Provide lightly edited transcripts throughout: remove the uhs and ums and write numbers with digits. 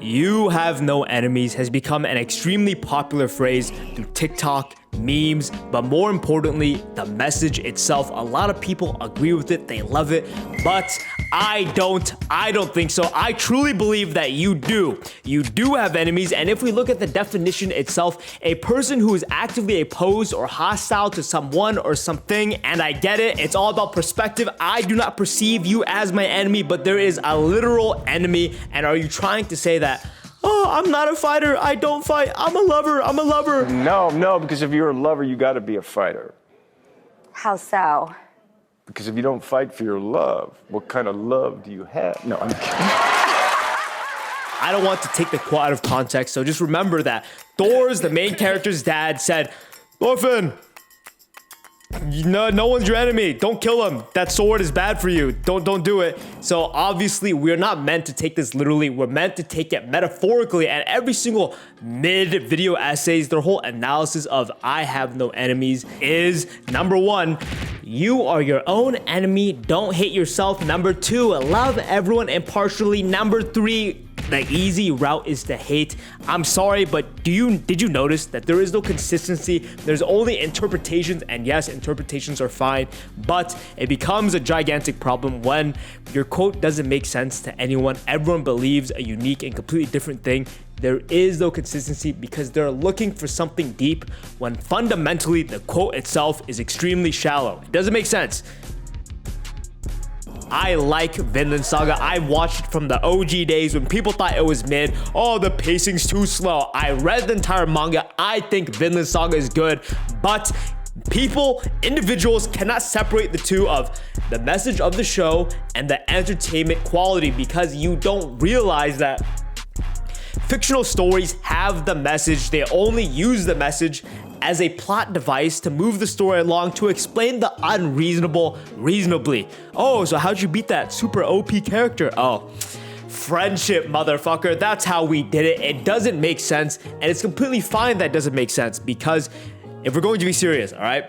"You have no enemies" has become an extremely popular phrase through TikTok, memes, but more importantly, the message itself. A lot of people agree with it, they love it, but I don't think so. I truly believe that you do. You do have enemies, and if we look at the definition itself, a person who is actively opposed or hostile to someone or something, and I get it, it's all about perspective. I do not perceive you as my enemy, but there is a literal enemy, and are you trying to say that, "Oh, I'm not a fighter, I don't fight, I'm a lover"? No, because if you're a lover, you gotta be a fighter. How so? Because if you don't fight for your love, what kind of love do you have? No, I'm kidding. I don't want to take the quote out of context, so just remember that Thor's, the main character's dad, said, "Thorfinn, no one's your enemy. Don't kill him. That sword is bad for you. Don't do it." So obviously we're not meant to take this literally. We're meant to take it metaphorically. And every single mid-video essays, their whole analysis of "I have no enemies" is number 1, you are your own enemy. Don't hate yourself. Number 2, love everyone impartially. Number 3, the easy route is to hate. I'm sorry, but did you notice that there is no consistency? There's only interpretations, and yes, interpretations are fine, but it becomes a gigantic problem when your quote doesn't make sense to anyone. Everyone believes a unique and completely different thing. There is no consistency because they're looking for something deep when fundamentally the quote itself is extremely shallow. It doesn't make sense. I like Vinland Saga. I watched it from the OG days when people thought it was mid. "Oh, the pacing's too slow." I read the entire manga. I think Vinland Saga is good, but individuals cannot separate the two of the message of the show and the entertainment quality, because you don't realize that fictional stories have the message. They only use the message as a plot device to move the story along, to explain the unreasonable reasonably. "Oh, so how'd you beat that super OP character?" "Oh, friendship, motherfucker. That's how we did it." It doesn't make sense, and it's completely fine that it doesn't make sense, because if we're going to be serious, all right?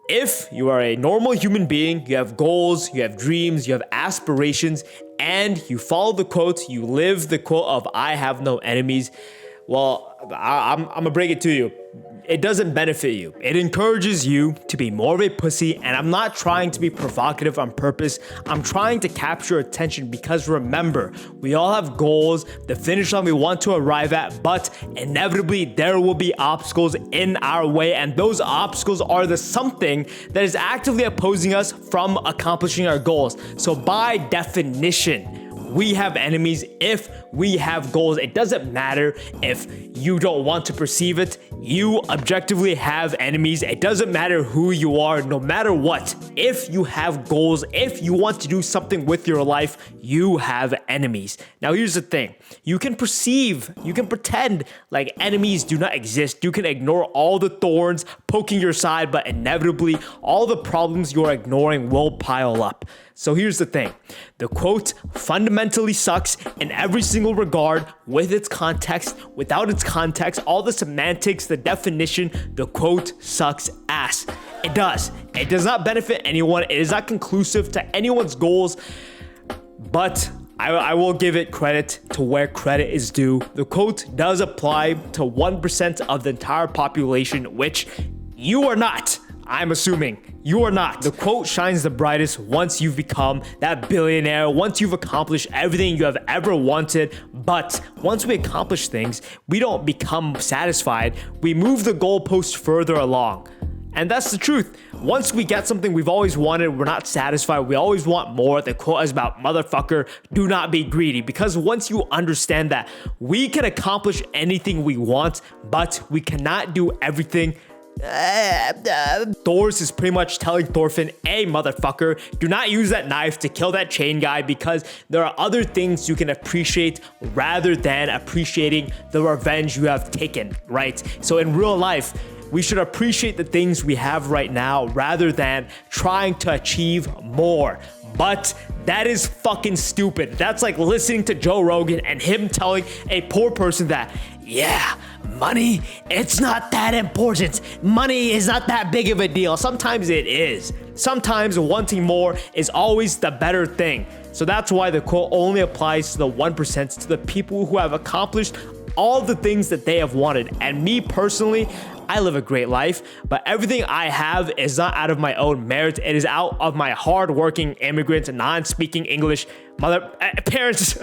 If you are a normal human being, you have goals, you have dreams, you have aspirations, and you follow the quote, you live the quote of "I have no enemies," well, I'm gonna break it to you. It doesn't benefit you. It encourages you to be more of a pussy, and I'm not trying to be provocative on purpose. I'm trying to capture attention, because remember, we all have goals, the finish line we want to arrive at, but inevitably there will be obstacles in our way, and those obstacles are the something that is actively opposing us from accomplishing our goals. So by definition, we have enemies if we have goals. It doesn't matter if you don't want to perceive it. You objectively have enemies. It doesn't matter who you are, no matter what. If you have goals, if you want to do something with your life, you have enemies. Now, here's the thing. You can pretend like enemies do not exist. You can ignore all the thorns poking your side, but inevitably, all the problems you're ignoring will pile up. So here's the thing. The quote fundamentally sucks in every single regard, with its context, without its context, all the semantics, the definition. The quote sucks ass. It does. It does not benefit anyone. It is not conclusive to anyone's goals, but I will give it credit to where credit is due. The quote does apply to 1% of the entire population, which you are not. I'm assuming you are not. The quote shines the brightest once you've become that billionaire, once you've accomplished everything you have ever wanted. But once we accomplish things, we don't become satisfied. We move the goalpost further along. And that's the truth. Once we get something we've always wanted, we're not satisfied. We always want more. The quote is about, "Motherfucker, do not be greedy." Because once you understand that we can accomplish anything we want, but we cannot do everything, Thor's is pretty much telling Thorfinn, "Hey, motherfucker, do not use that knife to kill that chain guy, because there are other things you can appreciate rather than appreciating the revenge you have taken," right? So in real life, we should appreciate the things we have right now rather than trying to achieve more. But that is fucking stupid. That's like listening to Joe Rogan and him telling a poor person that, "Yeah, money, it's not that important. Money is not that big of a deal." Sometimes it is. Sometimes wanting more is always the better thing. So that's why the quote only applies to the 1%, to the people who have accomplished all the things that they have wanted. And me personally, I live a great life, but everything I have is not out of my own merit. It is out of my hardworking immigrant, non-speaking English parents.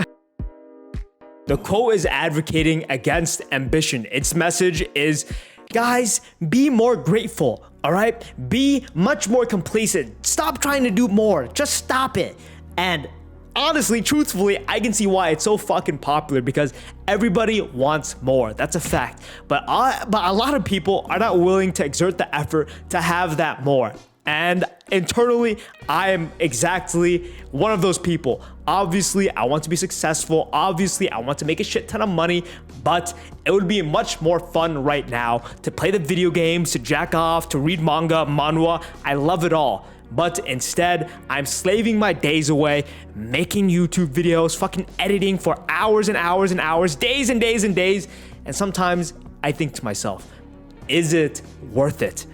The quote is advocating against ambition. Its message is, guys, be more grateful, all right? Be much more complacent. Stop trying to do more. Just stop it. And honestly, truthfully, I can see why it's so fucking popular, because everybody wants more. That's a fact. But a lot of people are not willing to exert the effort to have that more. And internally, I am exactly one of those people. Obviously, I want to be successful. Obviously, I want to make a shit ton of money, but it would be much more fun right now to play the video games, to jack off, to read manga, manhwa. I love it all. But instead, I'm slaving my days away, making YouTube videos, fucking editing for hours and hours and hours, days and days and days. And sometimes I think to myself, is it worth it?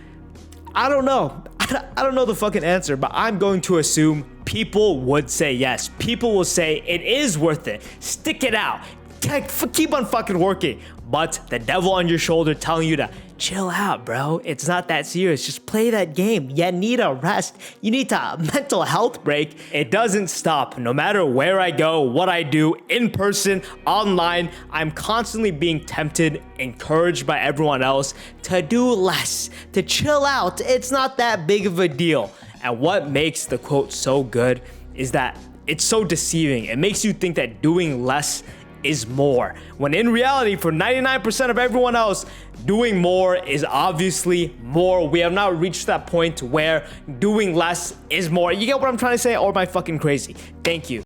I don't know. I don't know the fucking answer, but I'm going to assume people would say yes. People will say it is worth it. Stick it out. Keep on fucking working. But the devil on your shoulder telling you to chill out, bro. It's not that serious. Just play that game. You need a rest. You need a mental health break. It doesn't stop. No matter where I go, what I do, in person, online, I'm constantly being tempted, encouraged by everyone else to do less, to chill out. It's not that big of a deal. And what makes the quote so good is that it's so deceiving. It makes you think that doing less is more, when in reality, for 99% of everyone else, doing more is obviously more. We have not reached that point where doing less is more. You get what I'm trying to say, or am I fucking crazy? Thank you.